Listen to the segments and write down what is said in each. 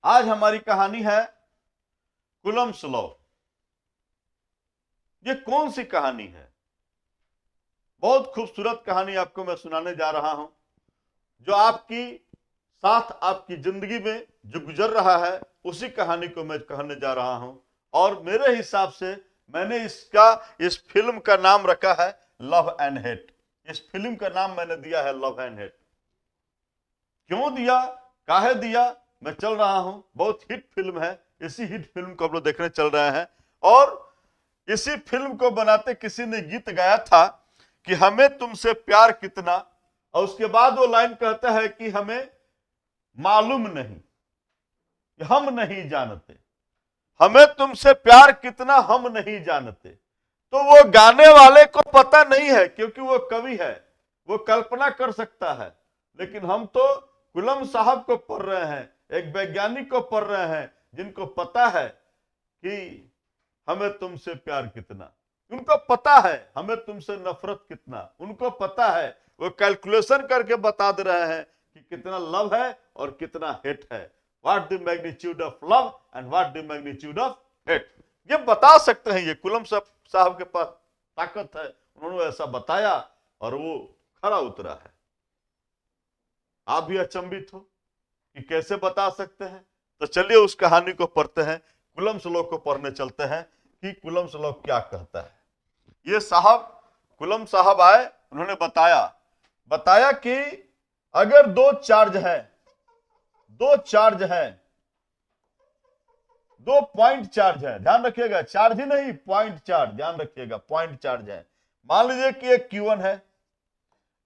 आज हमारी कहानी है कुलम्ब्स लॉ। ये कौन सी कहानी है? बहुत खूबसूरत कहानी आपको मैं सुनाने जा रहा हूं, जो आपकी साथ आपकी जिंदगी में जो गुजर रहा है उसी कहानी को मैं कहने जा रहा हूं। और मेरे हिसाब से मैंने इस फिल्म का नाम रखा है लव एंड हेट। इस फिल्म का नाम मैंने दिया है लव एंड हेट। क्यों दिया, काहे दिया, मैं चल रहा हूं। बहुत हिट फिल्म है, इसी हिट फिल्म को हम लोग देखने चल रहे हैं। और इसी फिल्म को बनाते किसी ने गीत गाया था कि हमें तुमसे प्यार कितना, और उसके बाद वो लाइन कहता है कि हमें मालूम नहीं, हम नहीं जानते, हमें तुमसे प्यार कितना हम नहीं जानते। तो वो गाने वाले को पता नहीं है, क्योंकि वो कवि है, वो कल्पना कर सकता है। लेकिन हम तो कुलम साहब को पढ़ रहे हैं, एक वैज्ञानिक को पढ़ रहे हैं, जिनको पता है कि हमें तुमसे प्यार कितना, उनको पता है हमें तुमसे नफरत कितना, उनको पता है। वो कैलकुलेशन करके बता दे रहे हैं कि कितना लव है और कितना हेट है। What the magnitude of love and what the magnitude of hate, ये बता सकते हैं। ये कुलम साहब के पास ताकत है, उन्होंने ऐसा बताया और वो खरा उतरा है। आप भी अचंभित हो कि कैसे बता सकते हैं? तो चलिए उस कहानी को पढ़ते हैं, कुलम्ब्स लॉ को पढ़ने चलते हैं कि कुलम्ब्स लॉ क्या कहता है। ये कुलम्ब साहब आए, उन्होंने बताया कि अगर दो चार्ज है, दो पॉइंट चार्ज है, ध्यान रखिएगा, चार्ज ही नहीं पॉइंट चार्ज, ध्यान रखिएगा पॉइंट चार्ज है। मान लीजिए कि एक Q1 है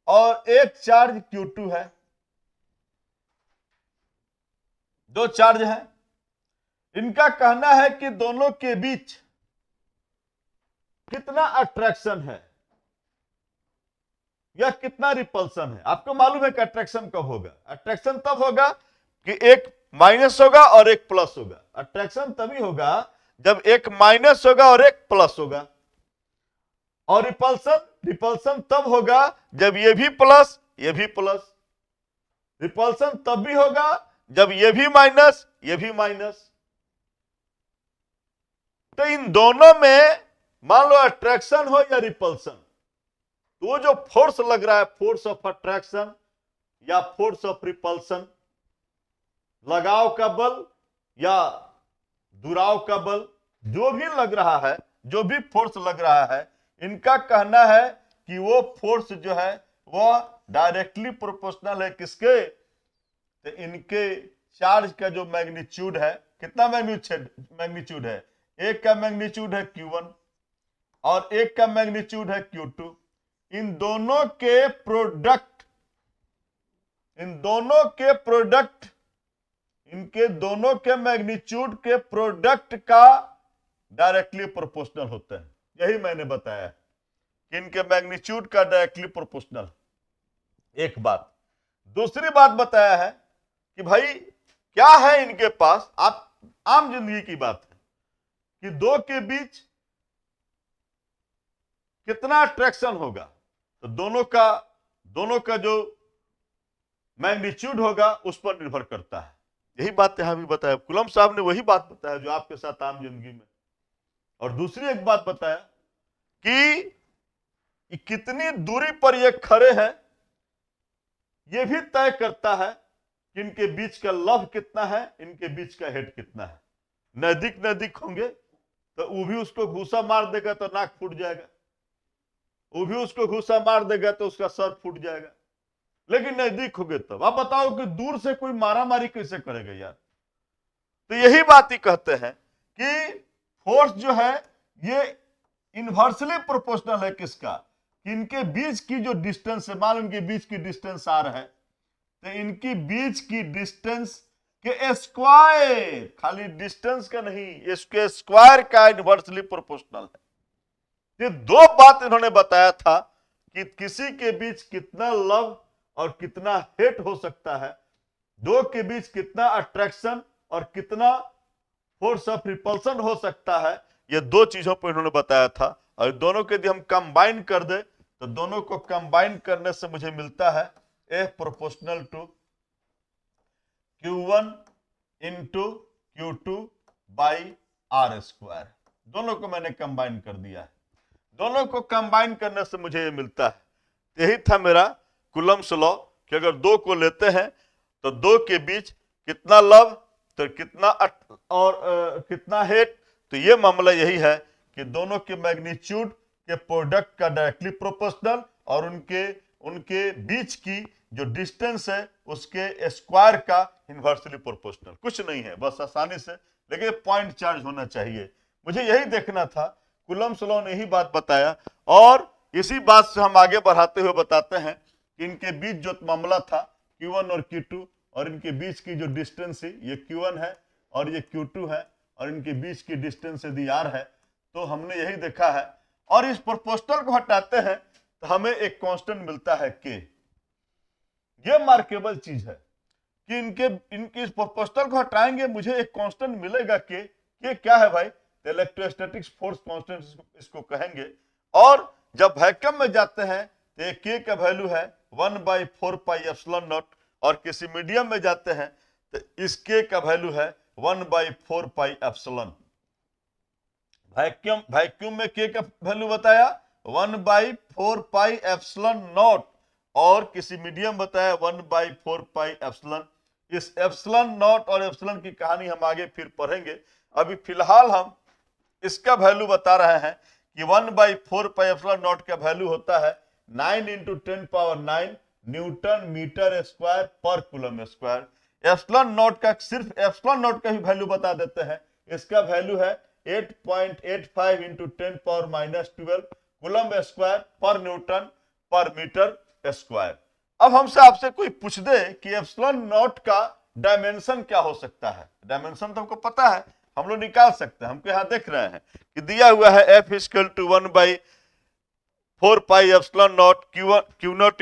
और एक चार्ज Q2 है, दो चार्ज है। इनका कहना है कि दोनों के बीच कितना अट्रैक्शन है या कितना रिपल्सन है। आपको मालूम है कि अट्रैक्शन कब होगा? अट्रैक्शन तब होगा कि एक माइनस होगा और एक प्लस होगा। अट्रैक्शन तभी होगा जब एक माइनस होगा और एक प्लस होगा। और रिपल्सन तब होगा जब ये भी प्लस ये भी प्लस। रिपल्सन तब भी होगा जब ये भी माइनस ये भी माइनस। तो इन दोनों में मान लो अट्रैक्शन हो या रिपल्सन, तो वो जो फोर्स लग रहा है, फोर्स ऑफ अट्रैक्शन या फोर्स ऑफ रिपल्सन, लगाव का बल या दुराव का बल, जो भी लग रहा है, जो भी फोर्स लग रहा है, इनका कहना है कि वो फोर्स जो है वो डायरेक्टली प्रोपोर्शनल है किसके? तो इनके चार्ज का जो मैग्नीट्यूड है, कितना मैग्नीट्यूड है? एक का मैग्नीट्यूड है Q1 और एक का मैग्नीट्यूड है Q2। इन दोनों के प्रोडक्ट, इनके दोनों के मैग्नीट्यूड के प्रोडक्ट का डायरेक्टली प्रोपोर्शनल होता है। यही मैंने बताया कि इनके मैग्नीट्यूड का डायरेक्टली प्रोपोर्शनल। एक बात। दूसरी बात बताया है कि भाई क्या है इनके पास, आप आम जिंदगी की बात है कि दो के बीच कितना अट्रैक्शन होगा, तो दोनों का जो मैग्नीट्यूड होगा उस पर निर्भर करता है। यही बात यहां भी बताया, कुलम्ब साहब ने वही बात बताया जो आपके साथ आम जिंदगी में। और दूसरी एक बात बताया कि कितनी दूरी पर ये खड़े हैं, ये भी तय करता है कि इनके बीच का लव कितना है, इनके बीच का हेट कितना है। नजदीक होंगे तो वो भी उसको घूसा मार देगा तो नाक फूट जाएगा, वो भी उसको घूसा मार देगा तो उसका सर फूट जाएगा। लेकिन नजदीक हो गए तब आप बताओ कि दूर से कोई मारामारी कैसे करेगा यार। तो यही बात ही कहते हैं कि फोर्स जो है ये इनवर्सली प्रोपोर्शनल है किसका? कि इनके बीच की जो डिस्टेंस है, मान लो इनके बीच की डिस्टेंस R है, तो इनकी बीच की डिस्टेंस के स्क्वायर, खाली डिस्टेंस का नहीं, इसके स्क्वायर का इनवर्सली प्रोपोर्शनल है। ये दो बात इन्होंने बताया था कि किसी के बीच कितना लव और कितना हेट हो सकता है, दो के बीच कितना अट्रैक्शन और कितना फोर्स ऑफ रिपल्सन हो सकता है। ये दो चीजों पर इन्होंने बताया था। और दोनों के यदि हम कंबाइन कर दे तो दोनों को कंबाइन करने से मुझे मिलता है F proportional to Q1 into Q2 by R square. दोनों को मैंने कंबाइन कर दिया है। दोनों को कंबाइन करने से मुझे ये मिलता है, यही था मेरा कूलम्ब्स लॉ कि अगर दो को लेते हैं तो दो के बीच कितना लव तो कितना कितना हेट। तो ये मामला यही है कि दोनों के मैग्नीट्यूड के प्रोडक्ट का डायरेक्टली प्रोपोर्शनल और उनके बीच की जो डिस्टेंस है उसके स्क्वायर का इन्वर्सली प्रोपोर्शनल। कुछ नहीं है, बस आसानी से, लेकिन पॉइंट चार्ज होना चाहिए। मुझे यही देखना था, कूलम्ब्स लॉ ने यही बात बताया और इसी बात से हम आगे बढ़ाते हुए बताते हैं कि इनके बीच जो मामला था Q1 और Q2 और इनके बीच की जो डिस्टेंस है ये Q1 है और ये Q2 है और इनके बीच की डिस्टेंस यदि R है तो हमने यही देखा है। और इस प्रोपोर्शनल को हटाते हैं तो हमें एक कांस्टेंट मिलता है K। ये मार्केबल चीज है कि इनके इस प्रोपोर्शनल को हटाएंगे मुझे एक कांस्टेंट मिलेगा K। क्या है भाई? इलेक्ट्रोस्टैटिक्स फोर्स कांस्टेंट इसको कहेंगे। और जब वैक्यूम में जाते हैं तो ये K का वैल्यू है 1/4 पाई एप्सिलॉन नॉट और किसी मीडियम में जाते हैं तो इस K का वैल्यू है 1/4 पाई एप्सिलॉन। वैक्यूम में K का वैल्यू बताया 1/4 पाई एप्सिलॉन नॉट और किसी मीडियम बताया 1/4 पाई एप्सिलॉन। इस एप्सिलॉन नॉट और एप्सिलॉन की कहानी हम आगे फिर पढ़ेंगे। अभी फिलहाल हम इसका वैल्यू बता रहे हैं कि 1/4 पाई एप्सिलॉन नॉट का वैल्यू होता है 9 × 10⁹ न्यूटन मीटर स्क्वायर पर कूलम स्क्वायर। एप्सिलॉन नॉट का सिर्फ एप्सिलॉन नॉट का भी वैल्यू बता देते हैं। इसका वैल्यू है 8.85 × 10⁻⁻12 कूलम स्क्वायर पर न्यूटन पर मीटर स्क्वायर। अब हमसे आपसे कोई पूछ दे कि एप्सिलॉन नॉट का डायमेंशन क्या हो सकता है, डायमेंशन तो हमको पता है, हम लोग निकाल सकते हैं। हमको यहां देख रहे हैं कि दिया हुआ है F = 1/4 pi epsilon naught Q0 ×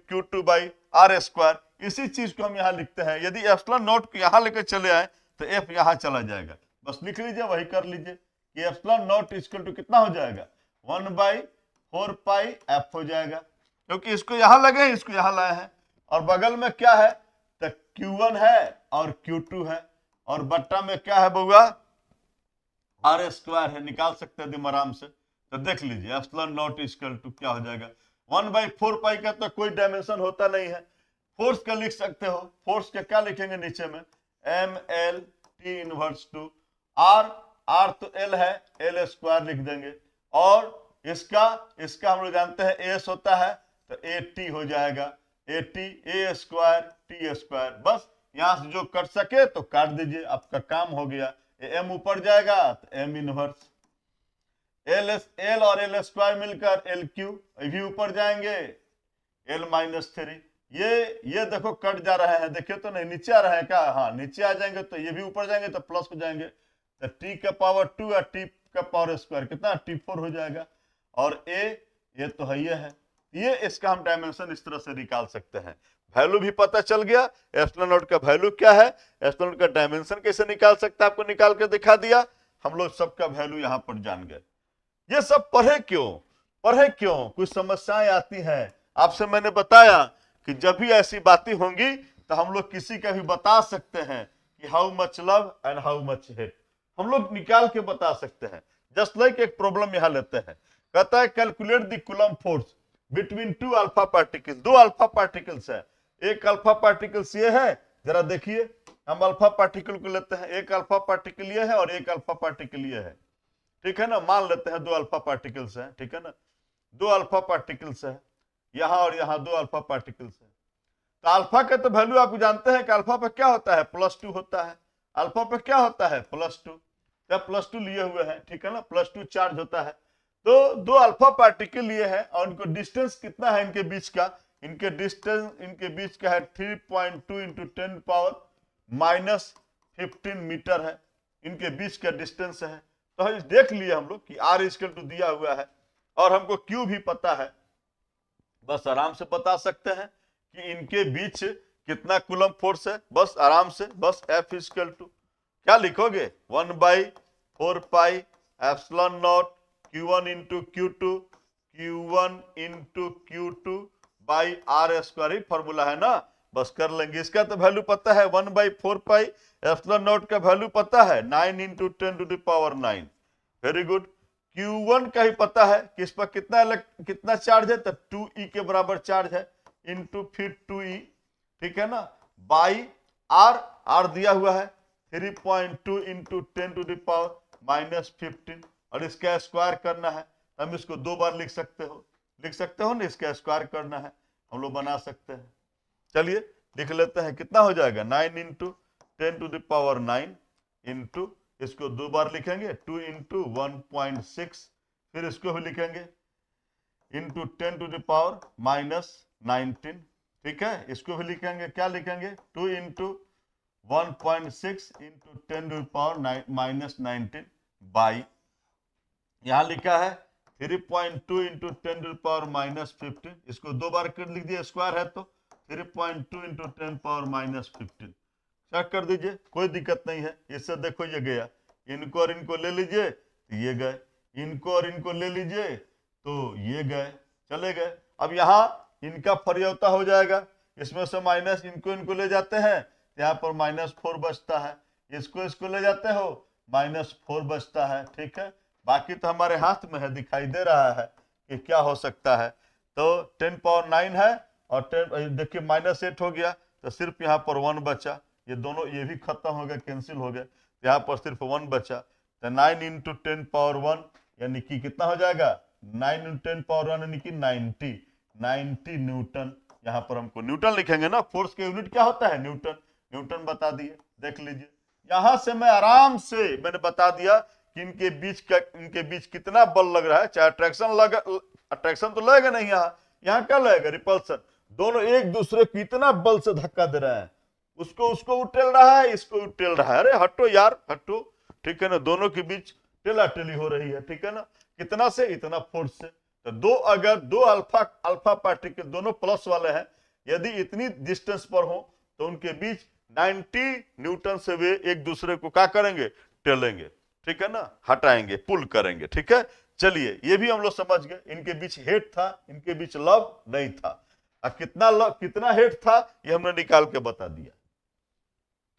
Q2 by R square. इसी चीज को हम यहां लिखते हैं। यदि एप्सिलॉन नॉट को यहां लेकर चले आए तो F यहां चला जाएगा, बस लिख लीजिए, वही कर लीजिए कि एप्सिलॉन नॉट = कितना हो जाएगा 1/4 पाई F हो जाएगा, क्योंकि इसको यहां लगे हैं इसको यहां लाए हैं और बगल में क्या है तो Q1 है और Q2 है और बट्टा में क्या है बउआ आर स्क्वायर है। निकाल सकते हैं आराम से। तो देख लीजिए एप्सिलॉन नॉट = क्या हो जाएगा 1/4 पाई का तो कोई डायमेंशन होता नहीं है। फोर्स का लिख सकते हो, फोर्स का क्या लिखेंगे नीचे में mL/T⁻²। r तो L है, L स्क्वायर लिख देंगे और इसका हम लोग जानते हैं S होता है तो AT हो जाएगा, AT A square T square. बस यहां से जो कट सके तो काट दीजिए, आपका काम हो गया। M ऊपर जाएगा तो M इनवर्स, L और L स्क्वायर मिलकर LQ, भी ऊपर जाएंगे L-3। ये देखो कट जा रहे हैं, देखिए तो नहीं नीचे आ रहे हैं क्या? हाँ नीचे आ जाएंगे तो ये भी ऊपर जाएंगे तो प्लस हो जाएंगे तो T का पावर 2 और T का पावर स्क्वायर कितना T4 हो जाएगा। और ये तो है ये इसका हम डायमेंशन इस तरह से निकाल सकते हैं। वैल्यू भी पता चल गया, एप्सिलॉन नॉट का वैल्यू क्या है, एप्सिलॉन नॉट का डायमेंशन कैसे निकाल सकते हैं आपको निकाल के दिखा दिया। हम लोग सबका वैल्यू यहां पर जान गए। ये सब पढ़े क्यों? कुछ समस्याएं आती हैं। आपसे मैंने बताया कि जब भी ऐसी बातें होंगी तो हम लोग किसी का भी बता सकते हैं कि how much love and how much hate, हम लोग निकाल के बता सकते हैं। जस्ट लाइक एक प्रॉब्लम यहां लेते हैं, कहता है calculate the coulomb force between 2 alpha particles. 2 alpha particles है, एक अल्फा पार्टिकल्स ये है, जरा देखिए हम अल्फा पार्टिकल को लेते हैं, एक अल्फा पार्टिकल ये है और एक अल्फा पार्टिकल ये है, ठीक है ना। मान लेते हैं 2 अल्फा पार्टिकल्स है, ठीक है ना, 2 अल्फा पार्टिकल्स है यहां और यहां 2 अल्फा पार्टिकल्स है। तो अल्फा का तो वैल्यू आप जानते हैं कि अल्फा पे क्या होता है +2 होता है, अल्फा पे क्या होता है +2, जब +2 लिए हुए हैं, ठीक है ना, +2 चार्ज होता है। तो 2 अल्फा पार्टिकल लिए हैं और उनको डिस्टेंस कितना है इनके बीच का, इनके डिस्टेंस इनके बीच का है 3.2 × 10⁻⁻15 मीटर है, इनके बीच का डिस्टेंस है। तो देख लिए हम लोग कि R दिया हुआ है और हमको Q भी पता है, बस आराम से बता सकते हैं कि इनके बीच कितना कूलम फोर्स है, बस आराम से, बस F क्या लिखोगे 1/4 pi epsilon not Q1 × Q2 by R square, he formula है ना। बस कर लेंगे। इसका तो वैल्यू पता है 1/4 एप्सिलॉन नॉट का वैल्यू पता है 9 × 10⁹ वेरी गुड। Q1 का ही पता है कि इस पर कितना चार्ज है, तो 2E के बराबर चार्ज है इंटू फिर 2E, ठीक है ना, बाई R दिया हुआ है 3.2 × 10⁻⁻15 और इसका स्क्वायर करना है। हम इसको 2 बार लिख सकते हो ना, इसका स्क्वायर करना है, हम लोग बना सकते हैं। चलिए लिख लेते हैं, कितना हो जाएगा 9 × 10⁹ इंटू, इसको 2 बार लिखेंगे 2 × 1.6, फिर इसको भी लिखेंगे इंटू 10⁻⁻19, ठीक है, इसको भी लिखेंगे, क्या लिखेंगे 2 × 1.6 × 10⁻⁻19 बाई, यहां लिखा है 3.2 × 10⁻⁻15, इसको 2 बार कर लिख दिया, स्क्वायर है तो 3.2 × 10⁻⁻15 चेक कर दीजिए, कोई दिक्कत नहीं है। इससे देखो ये गया, इनको और इनको ले लीजिए तो ये गए, इनको और इनको ले लीजिए तो ये गए, चले गए। अब यहाँ इनका फरियौता हो जाएगा, इसमें से माइनस इनको ले जाते हैं तो यहाँ पर -4 बचता है, इसको ले जाते हो -4 बचता है, ठीक है। बाकी तो हमारे हाथ में है, दिखाई दे रहा है कि क्या हो सकता है। तो 10⁻9 है और 10 देखिए -8 हो गया, तो सिर्फ यहाँ पर 1 बचा, ये दोनों ये भी खत्म हो गए, कैंसिल हो गए, यहाँ पर सिर्फ 1 बचा। तो 9 × 10⁻1 यानी कि कितना हो जाएगा 9 × 10⁻1 यानी कि 90 न्यूटन। यहाँ पर हमको न्यूटन लिखेंगे ना, फोर्स के यूनिट क्या होता है न्यूटन बता दिए, देख लीजिए। यहां से मैं आराम से मैंने बता दिया कि इनके बीच कितना बल लग रहा है, चाहे अट्रैक्शन तो लगेगा नहीं, यहाँ क्या लगेगा रिपल्सन, दोनों एक दूसरे को इतना बल से धक्का दे रहे हैं, उसको उठेल रहा है, इसको उठेल रहा है, अरे हटो यार हटो, ठीक है ना, दोनों के बीच टेली हो रही है, ठीक है ना, कितना से इतना फोर्स से। तो अगर दो अल्फा पार्टिकल दोनों प्लस वाले हैं, यदि इतनी डिस्टेंस पर हो तो उनके बीच 90 न्यूटन से वे एक दूसरे को क्या करेंगे, टेलेंगे, ठीक है ना, हटाएंगे, पुल करेंगे, ठीक है। चलिए ये भी हम लोग समझ गए, इनके बीच हेट था, इनके बीच लव नहीं था। अब कितना हेट था ये हमने निकाल के बता दिया,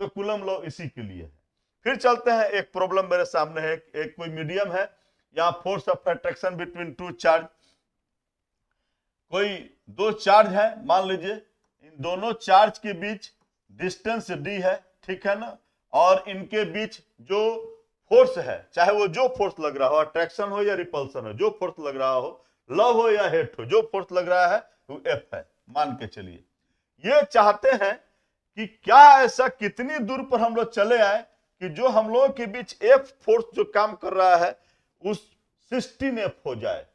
तो कूलम लॉ इसी के लिए है। फिर चलते हैं, एक प्रॉब्लम मेरे सामने है, एक कोई मीडियम है, यहां force of attraction between 2 charge, कोई 2 चार्ज है, मान लीजिए इन दोनों चार्ज के बीच डिस्टेंस d है, ठीक है ना, और इनके बीच जो फोर्स है, चाहे वो जो फोर्स लग रहा हो, अट्रैक्शन हो या रिपल्सन हो, जो फोर्स लग रहा हो, लव हो या हेट हो, जो फोर्स लग रहा है वो F है, मान के चलिए। ये चाहते हैं कि क्या ऐसा कितनी दूर पर हम लोग चले आए कि जो हम लोगों के बीच F फोर्स जो काम कर रहा है उस 16F हो जाए,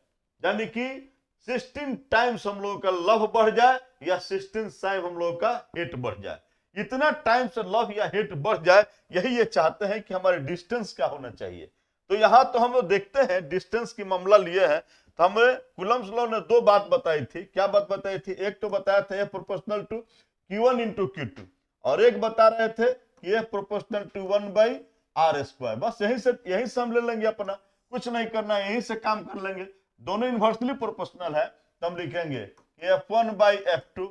यानी कि 16 टाइम्स हम लोगों का लव बढ़ जाए या 16 टाइम हम लोगों का हेट बढ़ जाए, इतना टाइम से लव या हेट बढ़ जाए, यही ये चाहते हैं कि हमारे डिस्टेंस क्या होना चाहिए। तो यहां तो हम लोग देखते हैं डिस्टेंस की मामला लिए हैं, तो हमें कूलम्स लॉ ने 2 बात बताई थी। क्या बात बताई थी, एक तो बताया था F proportional to Q1 × Q2 और एक बता रहे थे कि F प्रोपोर्शनल टू 1/r²। बस यही से हम ले लेंगे, अपना कुछ नहीं करना, यही से काम कर लेंगे, दोनों इनवर्सली प्रोपोर्शनल है, तो हम लिखेंगे F1/F2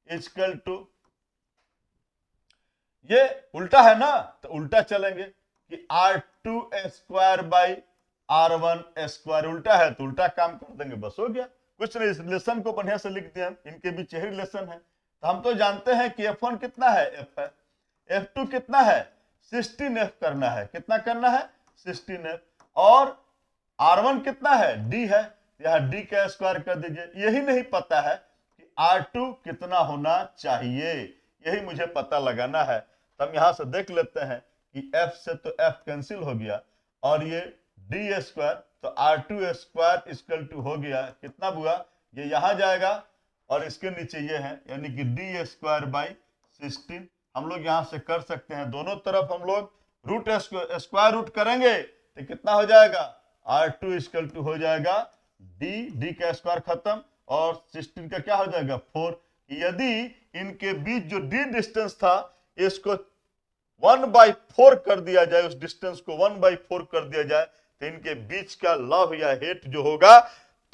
इक्वल टू, ये उल्टा है ना तो उल्टा चलेंगे कि R2² उल्टा है तो उल्टा काम कर देंगे, बस हो गया, कुछ नहीं। इस रिलेशन को बढ़िया से लिख दिया, इनके बीच यही रिलेशन है। तो हम तो जानते हैं कि F1 कितना है, F है, F2 कितना है 16F करना है, कितना करना है 16F, और R1 कितना है D है, यहां D का स्क्वायर कर दीजिए। यही नहीं पता है कि R2 कितना होना चाहिए, यही मुझे पता लगाना है। तो हम यहां से देख लेते हैं कि F से तो F कैंसिल हो गया और ये D², तो R2² इक्वल टू हो गया, कितना हुआ, ये यहां जाएगा और इसके नीचे ये है, यानी कि D²/16। हम लोग यहां से कर सकते हैं, दोनों तरफ हम लोग स्क्वायर रूट करेंगे तो कितना हो जाएगा, R2 इक्वल टू हो जाएगा D का स्क्वायर खत्म और 16 का क्या हो जाएगा 4। यदि इनके बीच जो D डिस्टेंस था इसको 1/4 कर दिया जाए, उस डिस्टेंस को 1/4 कर दिया जाए, तो इनके बीच का लव या हेट जो होगा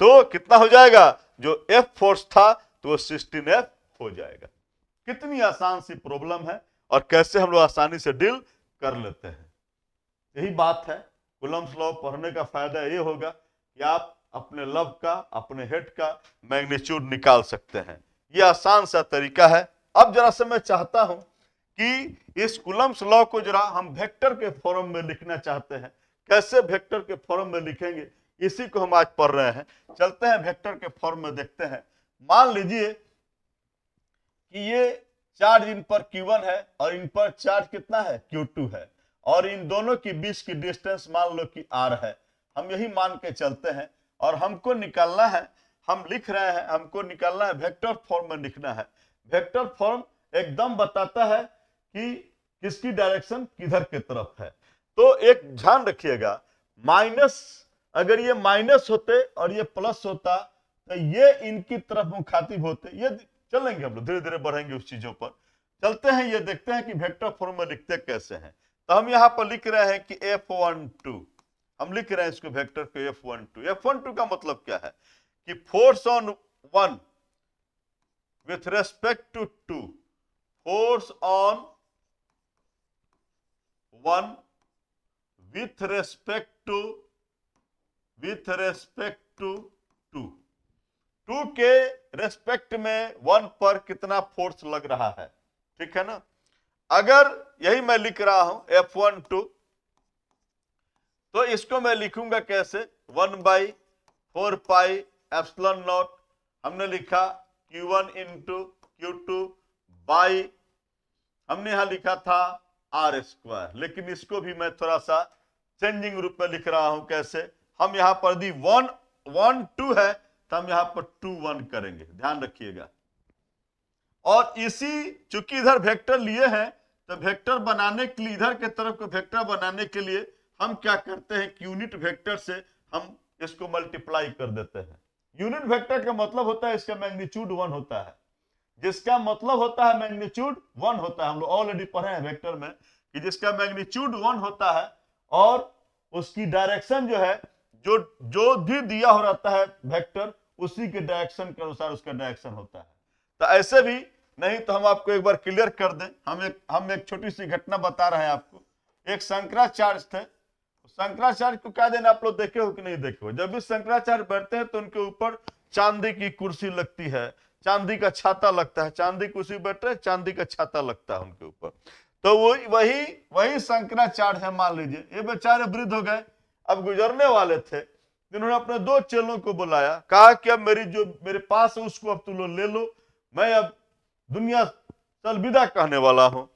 तो कितना हो जाएगा, जो F फोर्स था तो 16F हो जाएगा। कितनी आसान सी प्रॉब्लम है और कैसे हम लोग आसानी से डील कर लेते हैं। यही बात है, कूलम्ब्स लॉ पढ़ने का फायदा ये होगा कि आप अपने लव का, अपने हेड का मैग्नीट्यूड निकाल सकते हैं। ये आसान सा तरीका है। अब जरा से मैं चाहता हूं कि इस कूलम्ब्स लॉ को जरा हम वेक्टर के फॉर्म में लिखना चाहते हैं। कैसे वेक्टर के फॉर्म में लिखेंगे, इसी को हम आज पढ़ रहे हैं। चलते हैं वेक्टर के फॉर्म में, देखते हैं। मान लीजिए कि ये चार्ज इन पर Q1 है और इन पर चार्ज कितना है, Q2 है, और इन दोनों के बीच की डिस्टेंस मान लो कि R है। हम यही मान के चलते हैं और हमको निकालना है, हम लिख रहे हैं, हमको निकालना है, वेक्टर फॉर्म में लिखना है। वेक्टर फॉर्म एकदम बताता है कि किसकी डायरेक्शन किधर की तरफ है। तो एक ध्यान रखिएगा, माइनस, अगर ये माइनस होते और ये प्लस होता तो ये इनकी तरफ मुखातिब होते। ये चलेंगे हम लोग, धीरे धीरे बढ़ेंगे उस चीजों पर। चलते हैं, ये देखते हैं कि वेक्टर फॉर्म में लिखते कैसे हैं। तो हम यहां पर लिख रहे हैं कि F12, हम लिख रहे हैं इसको वेक्टर को F12। F12 का मतलब क्या है कि force on one with respect to two, force on one with respect to two, two के रेस्पेक्ट में वन पर कितना फोर्स लग रहा है, ठीक है ना। अगर यही मैं लिख रहा हूं F12, तो इसको मैं लिखूंगा कैसे, 1/4πε0, हमने लिखा Q1 इंटू Q2 बाई, हमने यहां लिखा था R², लेकिन इसको भी मैं थोड़ा सा चेंजिंग रूप में लिख रहा हूं। कैसे, हम यहां पर दी 1 1 2 है तो हम यहां पर 2 1 करेंगे, ध्यान रखिएगा। और इसी, चूंकि इधर वेक्टर लिए हैं तो वेक्टर बनाने के लिए, इधर के तरफ को वेक्टर बनाने के लिए हम क्या करते हैं कि यूनिट वेक्टर से हम इसको मल्टीप्लाई कर देते हैं। यूनिट वेक्टर का मतलब होता है इसका मैग्नीट्यूड 1 होता है, जिसका मतलब होता है मैग्नीट्यूड 1 होता है। हम लोग ऑलरेडी पढ़े हैं वेक्टर में कि जिसका मैग्नीट्यूड 1 होता है और उसकी डायरेक्शन जो है, जो भी दिया हो रहता है वेक्टर, उसी के डायरेक्शन के अनुसार उसका डायरेक्शन होता है। तो ऐसे भी नहीं तो हम आपको एक बार क्लियर कर दें। हम एक छोटी सी घटना बता रहे हैं आपको। एक शंकराचार्य थे, शंकराचार्य को क्या देना, आप लोग देखे हो कि नहीं देखे हो। जब भी शंकराचार्य बैठते हैं तो उनके ऊपर चांदी की कुर्सी लगती है, चांदी का छाता लगता है, चांदी कुर्सी बैठे, चांदी का छाता लगता है उनके ऊपर। तो वही शंकराचार्य है। मान लीजिए ये बेचारे वृद्ध हो गए, अब गुजरने वाले थे, जिन्होंने अपने 2 चेलों को बुलाया, कहा कि अब मेरे पास है उसको अब तुम लोग ले लो, मैं अब दुनिया चल विदा कहने वाला हूं।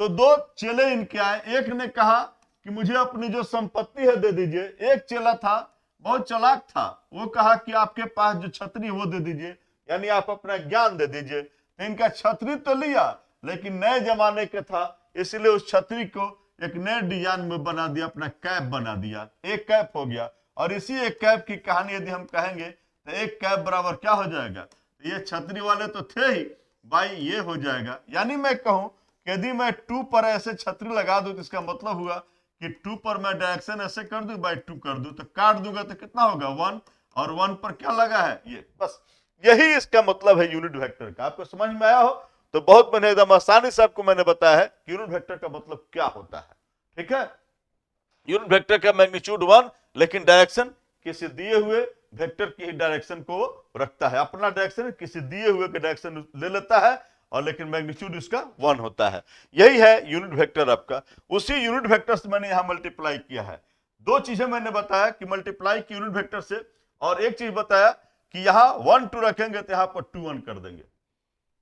तो 2 चेले इनके आए, एक ने कहा कि मुझे अपनी जो संपत्ति है दे दीजिए। एक चेला था, बहुत चालाक था, वो कहा कि आपके पास जो छतरी है वो दे दीजिए, यानी आप अपना ज्ञान दे दीजिए। तो इनका छतरी तो लिया, लेकिन नए जमाने के था, इसलिए उस छतरी को एक नए डिजाइन में बना दिया, अपना कैप बना दिया, एक कैप हो गया। और इसी एक कैप की कहानी यदि हम कहेंगे तो एक कैप बराबर क्या हो जाएगा, तो ये छतरी वाले तो थे ही भाई, ये हो जाएगा। यानी मैं कहूं कि यदि मैं 2 पर ऐसे छतरी लगा दूं तो इसका मतलब हुआ कि 2 पर मैं डायरेक्शन ऐसे कर दूं, बाई 2 कर दूं, तो काट दूंगा तो कितना होगा 1, और 1 पर क्या लगा है ये, बस यही इसका मतलब है यूनिट वेक्टर का। आपको समझ में आया हो तो बहुत मैंने एकदम आसानी से आपको मैंने बताया है कि यूनिट वेक्टर का मतलब क्या होता है, ठीक है। यूनिट वेक्टर का मैग्नीट्यूड 1, लेकिन डायरेक्शन किसी दिए हुए वेक्टर की डायरेक्शन को रखता है, अपना डायरेक्शन किसी दिए हुए के डायरेक्शन ले लेता है, और लेकिन मैग्नीट्यूड इसका 1 होता है। यही है यूनिट वेक्टर आपका। उसी यूनिट वेक्टर से मैंने यहां मल्टीप्लाई किया है। 2 चीजें मैंने बताया कि मल्टीप्लाई की यूनिट वेक्टर से, और एक चीज बताया कि यहां 1 2 रखेंगे तो यहां पर 2 1 कर देंगे,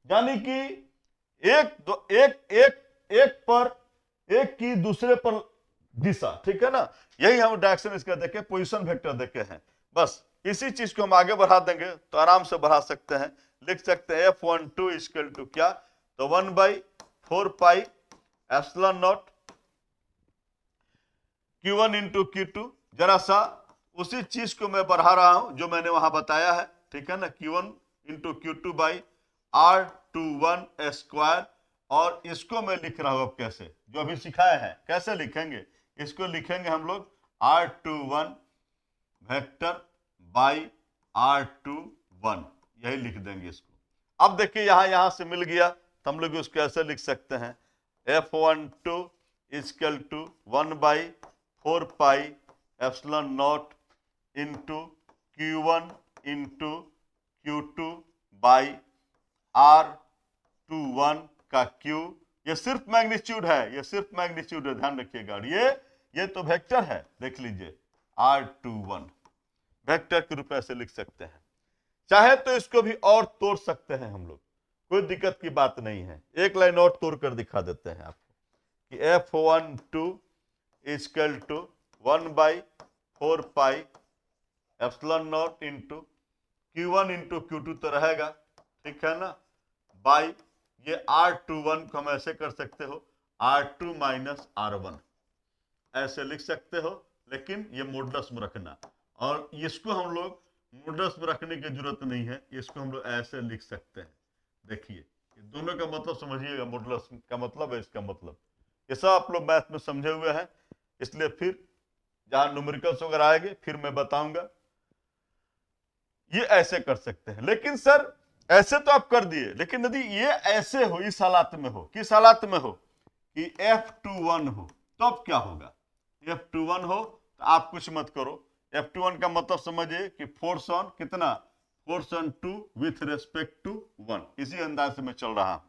यानी कि एक पर एक की दूसरे पर दिशा, ठीक है ना। यही हम डायरेक्शन इसका देखे, पोजीशन वेक्टर देखे हैं। बस इसी चीज को हम आगे बढ़ा देंगे तो आराम से बढ़ा सकते हैं। लिख सकते हैं F12 इक्वल टू क्या, तो 1/4πε0 Q1 इंटू Q2। जरा सा उसी चीज को मैं बढ़ा रहा हूं जो मैंने वहां बताया है, ठीक है ना, Q1 into Q2 by R21 square. और इसको मैं लिख रहा हूं अब कैसे, जो अभी सिखाए हैं कैसे लिखेंगे, इसको लिखेंगे हम लोग R21 वेक्टर बाई R21, यही लिख देंगे इसको। अब देखिए यहां से मिल गया, तो हम लोग उसको ऐसे लिख सकते हैं F12 equal to 1/4 epsilon naught into Q1 into Q2 by R21 का Q। ये सिर्फ मैग्नीट्यूड है, ये सिर्फ मैग्नीट्यूड है, ध्यान रखिएगा। ये तो वेक्टर है, देख लीजिए R21 वेक्टर के रूप में ऐसे लिख सकते हैं। चाहे तो इसको भी और तोड़ सकते हैं हम लोग, कोई दिक्कत की बात नहीं है। एक लाइन और तोड़ कर दिखा देते हैं आपको कि F12 equal to 1/4 epsilon naught into Q1 into Q2 तो रहेगा, ठीक है ना, बाई ये R21 को हम ऐसे कर सकते हो R2 माइनस R1 ऐसे लिख सकते हो, लेकिन ये मॉडुलस में रखना। और इसको हम लोग मॉडुलस में रखने की जरूरत नहीं है, इसको हम लोग ऐसे लिख सकते हैं। देखिए दोनों का मतलब समझिएगा, मॉडुलस का मतलब है, इसका मतलब ये सब आप लोग मैथ में समझे हुए हैं, इसलिए फिर जहां न्यूमेरिकल्स वगैरह आएंगे फिर मैं बताऊंगा। ये ऐसे कर सकते हैं, लेकिन सर ऐसे तो आप कर दिए, लेकिन यदि ये ऐसे हो, इस हालात में हो, किस हालात में हो कि F21 हो, तो अब क्या होगा? F21 हो तो आप कुछ मत करो, F21 का मतलब समझिए कि फोर्स ऑन कितना, force on 2 with respect to 1, इसी अंदाज से मैं चल रहा हूं।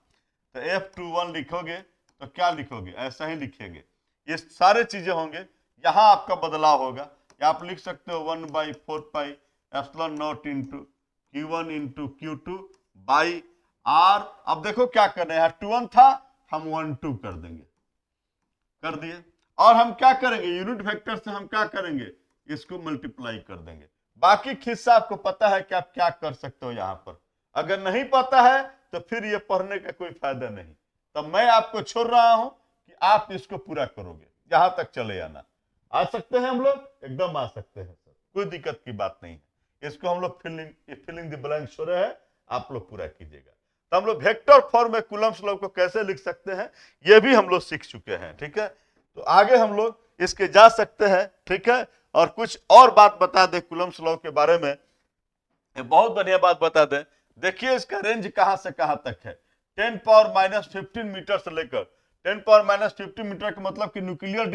तो F21 लिखोगे तो क्या लिखोगे, ऐसा ही लिखेंगे, ये सारे चीजें होंगे, यहां आपका बदलाव होगा। आप लिख सकते हो 1/4 epsilon naught into Q1 into Q2 by R। अब देखो क्या करना है, 21 था, हम 12 कर देंगे, कर दिए। और हम क्या करेंगे, यूनिट वेक्टर से हम क्या करेंगे, इसको मल्टीप्लाई कर देंगे। बाकी हिस्सा आपको पता है कि आप क्या कर सकते हो यहां पर। अगर नहीं पता है तो फिर ये पढ़ने का कोई फायदा नहीं। तो मैं आपको छोड़ रहा हूं कि आप इसको पूरा करोगे, जहां तक चले आना। आ सकते हैं हम लोग, एकदम आ सकते हैं सर, कोई दिक्कत की बात नहीं है। इसको हम लोग फिलिंग द ब्लैंक्स हो रहे हैं, आप लोग पूरा कीजिएगा। तो हम लोग वेक्टर फॉर्म में कूलम्ब्स लॉ को कैसे लिख सकते हैं, ये भी हम लोग सीख चुके हैं, ठीक है। तो आगे हम लोग इसके जा सकते हैं, ठीक है। और कुछ और बात बता दे कूलम्ब्स लॉ के बारे में, ये बहुत बढ़िया बात बता दें। देखिए इसका रेंज कहां से कहां तक है, 10⁻15 मीटर से लेकर 10⁻15 मीटर का मतलब कि न्यूक्लियर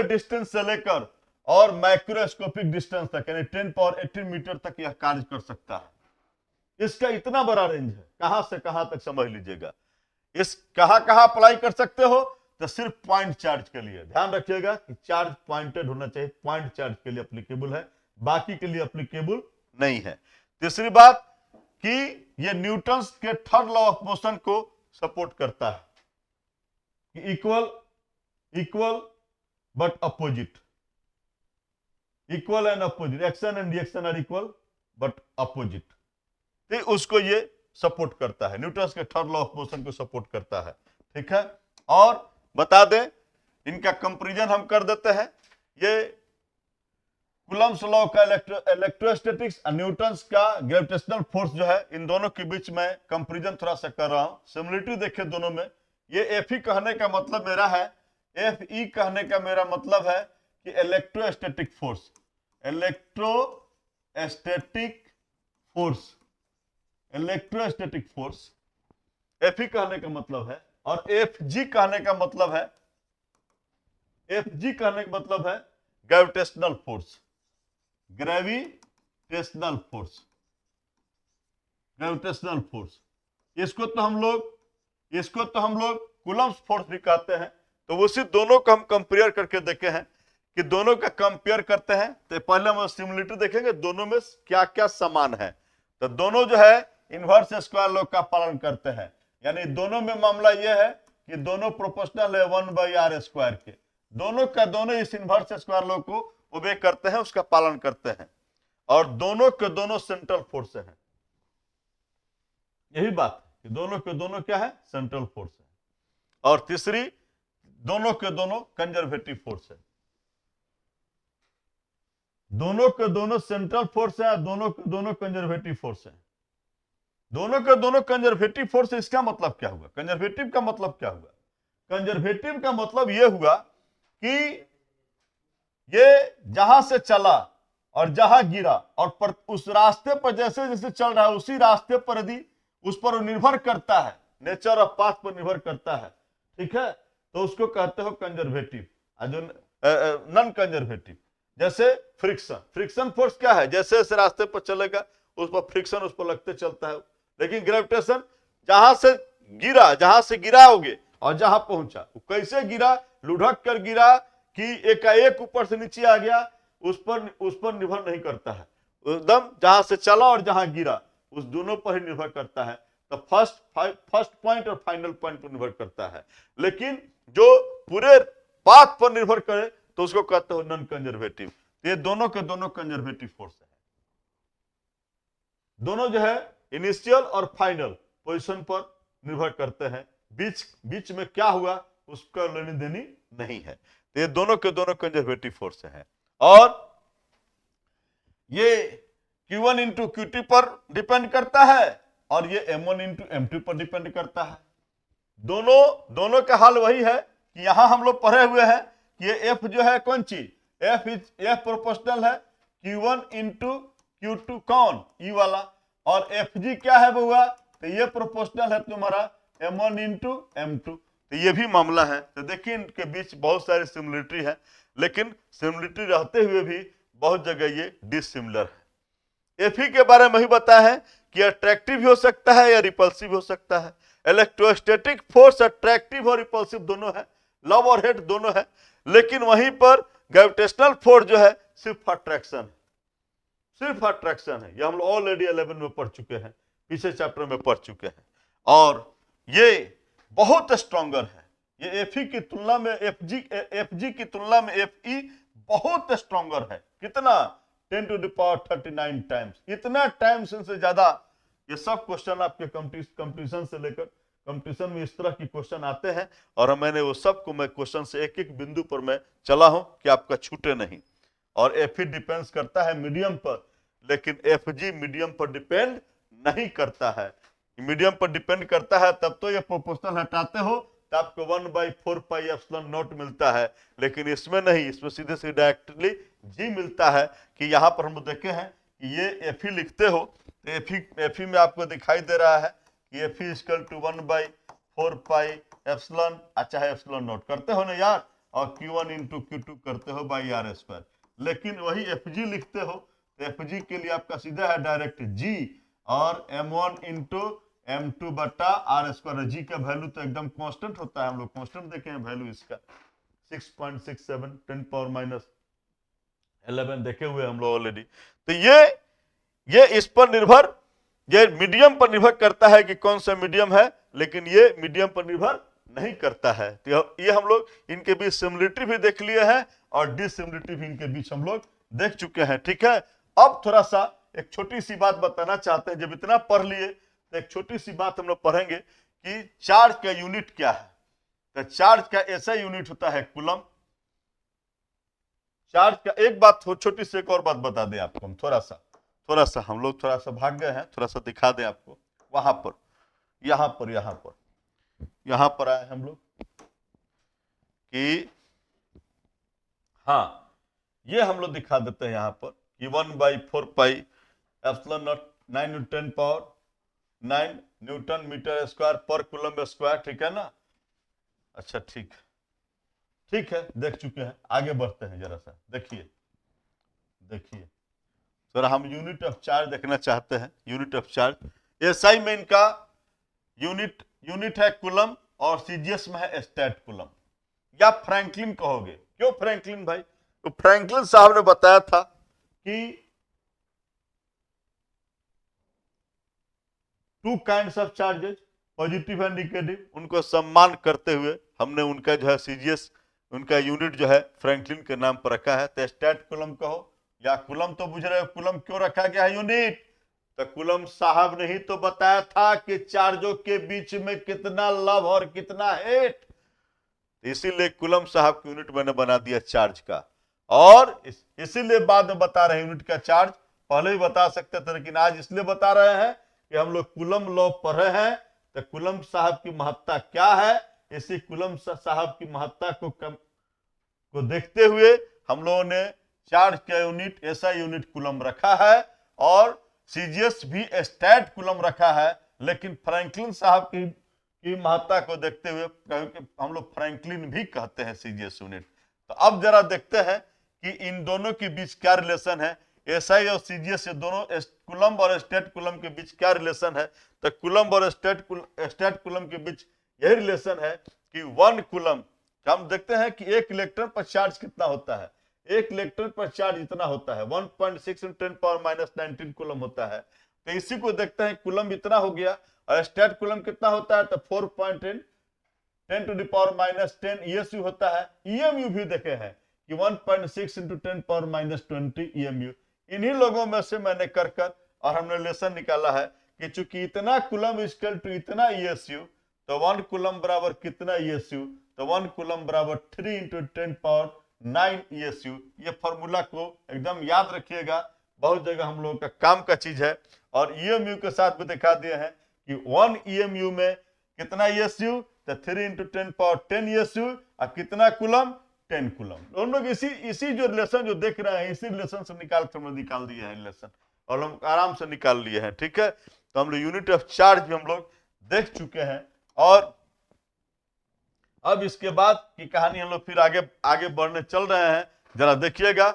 डिस्टेंस से लेकर और माइक्रोस्कोपिक डिस्टेंस तक, यानी 10⁻18 मीटर तक यह कार्य कर सकता है। इसका इतना बड़ा रेंज है, कहां से कहां तक समझ लीजिएगा। इस कहां अप्लाई कर सकते हो, तो सिर्फ पॉइंट चार्ज के लिए ध्यान रखिएगा कि चार्ज पॉइंटेड होना चाहिए, पॉइंट चार्ज के लिए एप्लीकेबल है, बाकी के लिए एप्लीकेबल नहीं है। तीसरी बात कि यह न्यूटन्स के थर्ड लॉ ऑफ मोशन को सपोर्ट करता है कि equal but opposite, equal and opposite, action and reaction are equal but opposite, तो उसको ये सपोर्ट करता है, न्यूटन्स के थर्ड लॉ ऑफ मोशन को सपोर्ट करता है, ठीक है। और बता दें इनका कंपैरिजन हम कर देते हैं, ये कूलम्ब्स लॉ का इलेक्ट्रोस्टैटिक्स और न्यूटन्स का ग्रेविटेशनल फोर्स जो है, इन दोनों के बीच में कंपैरिजन थोड़ा सा कर रहा हूं। सिमिलरिटी देखिए दोनों में, ये Fe कहने का मतलब मेरा है, Fe कहने का मेरा मतलब है कि electrostatic force, electrostatic force Fe कहने का मतलब है, और Fg कहने का मतलब है, ग्रेविटेशनल फोर्स, ग्रेविटेशनल फोर्स। इसको तो हम लोग कूलम्ब्स फोर्स भी कहते हैं। तो उसी दोनों को हम कंपेयर करके देखे हैं कि दोनों का कंपेयर करते हैं, तो पहले हम सिमिलरिटी देखेंगे दोनों में क्या क्या समान है। तो दोनों जो है इनवर्स स्क्वायर लॉ का पालन करते हैं, यानी दोनों में मामला यह है कि दोनों प्रोपोर्शनल है 1/r² के, दोनों का दोनों इस इनवर्स स्क्वायर लॉ को ओबे करते हैं, उसका पालन करते हैं, और दोनों के दोनों सेंट्रल फोर्स हैं। यही बात है कि दोनों के दोनों क्या है, सेंट्रल फोर्स है। और तीसरी, दोनों के दोनों कंजर्वेटिव फोर्स है, दोनों के दोनों सेंट्रल फोर्स है, दोनों के दोनों कंजर्वेटिव फोर्स है, दोनों के दोनों कंजर्वेटिव फोर्स। इसका मतलब क्या हुआ, कंजर्वेटिव का मतलब क्या हुआ, कंजर्वेटिव का मतलब यह हुआ कि ये जहां से चला और जहां गिरा और उस रास्ते पर जैसे जैसे चल रहा है, उसी रास्ते पर यदि उस पर निर्भर करता है नेचर ऑफ पाथ पर निर्भर करता है, ठीक है, तो उसको कहते हो कंजर्वेटिव, जो नॉन कंजर्वेटिव। जैसे फ्रिक्शन फोर्स क्या है, जैसे जैसे रास्ते पर चलेगा उस पर फ्रिक्शन उस पर लगते चलता है। लेकिन ग्रेविटेशन जहां से गिराओगे और जहां पहुंचा, कैसे गिरा, लुढ़क कर गिरा कि एकाएक ऊपर से नीचे आ गया, उस पर निर्भर नहीं करता है। एकदम जहां से चला और जहां गिरा उस दोनों पर ही निर्भर करता है। तो फर्स्ट पॉइंट और फाइनल पॉइंट पर निर्भर करता है। लेकिन जो पूरे पाथ पर निर्भर करे तो उसको कहते हो नॉन कंजर्वेटिव। ये दोनों के दोनों कंजर्वेटिव फोर्स है। दोनों जो है इनिशियल और फाइनल पोजीशन पर निर्भर करते हैं, बीच में क्या हुआ उसका लेनी देनी नहीं है। तो ये दोनों के दोनों कंजर्वेटिव फोर्स है। और ये Q1 इंटू Q2 पर डिपेंड करता है और ये M1 इंटू M2 पर डिपेंड करता है। दोनों का हाल वही है कि यहां हम लोग पढ़े हुए हैं कि ये F जो है कौन चीज, F प्रोपोर्शनल है Q1 इंटू Q2 कौन, E वाला, और FG क्या है हुआ, तो ये प्रोपोर्शनल है तुम्हारा M1 इंटू M2। तो ये भी मामला है। तो देखिए इनके बीच बहुत सारी सिमिलरिटी है, लेकिन सिमिलरिटी रहते हुए भी बहुत जगह ये डिसिमिलर है। Fe के बारे में ही बताया है कि अट्रैक्टिव भी हो सकता है या रिपल्सिव हो सकता है। इलेक्ट्रोस्टैटिक फोर्स अट्रैक्टिव और रिपल्सिव दोनों है, लव और हेट दोनों है। लेकिन वहीं पर ग्रेविटेशनल फोर्स जो है सिर्फ अट्रैक्शन है। ये हम लोग ऑलरेडी 11 में पढ़ चुके हैं, पिछले चैप्टर में पढ़ चुके हैं। और ये बहुत स्ट्रॉन्गर है। ये Fe की तुलना में FG की तुलना में Fe बहुत स्ट्रॉन्गर है। कितना, 10 to the power 39 टाइम्स, इतना टाइम्स से ज्यादा। ये सब क्वेश्चन आपके कंपटीशन से लेकर कंपटीशन में इस तरह की क्वेश्चन आते हैं, और मैंने वो सब को मैं क्वेश्चन से एक एक बिंदु पर मैं चला हूं कि आपका छूटे नहीं। और Fe डिपेंड करता है मीडियम पर, लेकिन FG मीडियम पर डिपेंड नहीं करता है। मीडियम पर डिपेंड करता है तब तो ये प्रोपोर्शनल हटाते हो तो आपको 1/4 पाई एप्सिलॉन नॉट मिलता है, लेकिन इसमें नहीं, इसमें सीधे डायरेक्टली G मिलता है। कि यहाँ पर हम देखे हैं कि ये Fe लिखते हो तो Fe में आपको दिखाई दे रहा है कि Fe equal to 1/4 pi epsilon, अच्छा है एप्सिलॉन नॉट करते हो ना यार, और Q1 इंटू Q2 करते हो बाई R स्क्वायर। लेकिन वही FG लिखते हो तो FG के लिए आपका सीधा है डायरेक्ट G और M1 इंटू M2 बटा R स्क्वायर। G का वैल्यू तो एकदम कांस्टेंट होता है, हम लोग कांस्टेंट देखे हैं वैल्यू इसका 6.67 10 पावर माइनस 11 देखे हुए हम लोग ऑलरेडी। तो ये इस पर निर्भर, ये मीडियम पर निर्भर करता है कि कौन सा मीडियम है, लेकिन ये मीडियम पर निर्भर नहीं करता है। तो ये हम लोग इनके बीच सिमिलरिटी भी देख लिए हैं और डिसिमिलरिटी भी इनके बीच हम लोग देख चुके हैं, ठीक है। अब थोड़ा सा एक छोटी सी बात बताना चाहते हैं। जब इतना पढ़ लिए तो एक छोटी सी बात हम लोग पढ़ेंगे कि चार्ज का यूनिट क्या है। तो चार्ज का ऐसा यूनिट होता है कूलम। चार्ज का एक बात छोटी सी एक और बात बता दें आपको, हम थोड़ा सा हम लोग थोड़ा सा भाग गए हैं, थोड़ा सा दिखा दें आपको। वहां पर यहां पर आए हम लोग कि हाँ, ये हम लोग दिखा देते हैं यहां पर कि 1/4 pi epsilon naught 9 × 10 power 9 newton metre square पर कूलम स्क्वायर, ठीक है ना। अच्छा ठीक है, देख चुके हैं। आगे बढ़ते हैं, जरा सा देखिए थोड़ा हम यूनिट ऑफ चार्ज देखना चाहते हैं। यूनिट ऑफ चार्ज एसआई में इनका यूनिट है कूलम और सीजीएस में है स्टैट कूलम, या फ्रैंकलिन कहोगे। क्यों फ्रैंकलिन भाई? तो फ्रैंकलिन साहब ने बताया था कि 2 kinds of charges, positive and negative. उनको सम्मान करते हुए हमने उनका जो है सीजीएस, उनका यूनिट जो है फ्रैंकलिन के नाम पर रखा है। तो स्टैट कूलम कहो या कूलम, तो बुझ रहे हो कूलम क्यों रखा गया है यूनिट। तो कूलम साहब ने ही तो बताया था कि चार्जों के बीच में कितना लव और कितना हेट, इसीलिए कूलम साहब की यूनिट मैंने बना दिया चार्ज का। और इसीलिए बाद में बता रहे हैं यूनिट का चार्ज, पहले भी बता सकते थे लेकिन आज इसलिए बता रहे हैं कि हम लोग कूलम लॉ पढ़ रहे हैं। तो कूलम साहब की महत्ता क्या है, इसी कूलम साहब की महत्ता को देखते हुए हम लोगों ने चार्ज का यूनिट ऐसा यूनिट कूलम रखा है और सीजीएस भी स्टैट कूलम रखा है। लेकिन फ्रैंकलिन साहब की की महत्ता को देखते हुए हम लोग फ्रैंकलिन भी कहते हैं सीजीएस यूनिट। तो अब जरा देखते हैं कि इन दोनों के बीच क्या रिलेशन है, एसआई और सीजीएस, ये दोनों कूलम्ब और स्टेट कूलम्ब के बीच क्या रिलेशन है। तो कूलम्ब और स्टेट कूलम्ब के बीच यही रिलेशन है कि 1 कूलम्ब, हम देखते हैं कि एक इलेक्ट्रॉन पर चार्ज कितना होता है, एक इलेक्ट्रॉन पर चार्ज इतना होता है 1.6 × 10⁻19 कूलम्ब होता है। तो इसी को देखते हैं, कूलम्ब इतना हो गया और स्टेट कूलम्ब कितना होता है, तो 4.10⁻10 ESU होता है। EMU भी देखे हैं कि 1.6 × 10⁻20 EMU। इन्हीं लोगों में से मैंने कर और हमने रिलेशन निकाला है कि चूंकि इतना कूलम्ब इक्वल टू इतना ESU, तो 1 कूलम्ब बराबर कितना ESU, तो 1 कूलम्ब बराबर 3 × 10�9 ESU। ये फॉर्मूला को एकदम याद रखिएगा, बहुत जगह हम लोगों का काम का चीज है। और EMU के साथ भी दिखा दिए हैं कि 1 EMU में कितना ESU, तो 3 × 10⁻10 ESU, और कितना कूलम्ब, 10 कूलम्ब। हम लोग इसी जो रिलेशन जो देख रहे हैं, इसी रिलेशन से निकाल दिए हैं रिलेशन, और हम आराम से निकाल लिए हैं। ठीक है, तो हम लोग यूनिट ऑफ चार्ज भी हम लोग देख चुके हैं। और अब इसके बाद की कहानी हम लोग फिर आगे बढ़ने चल रहे हैं, जरा देखिएगा।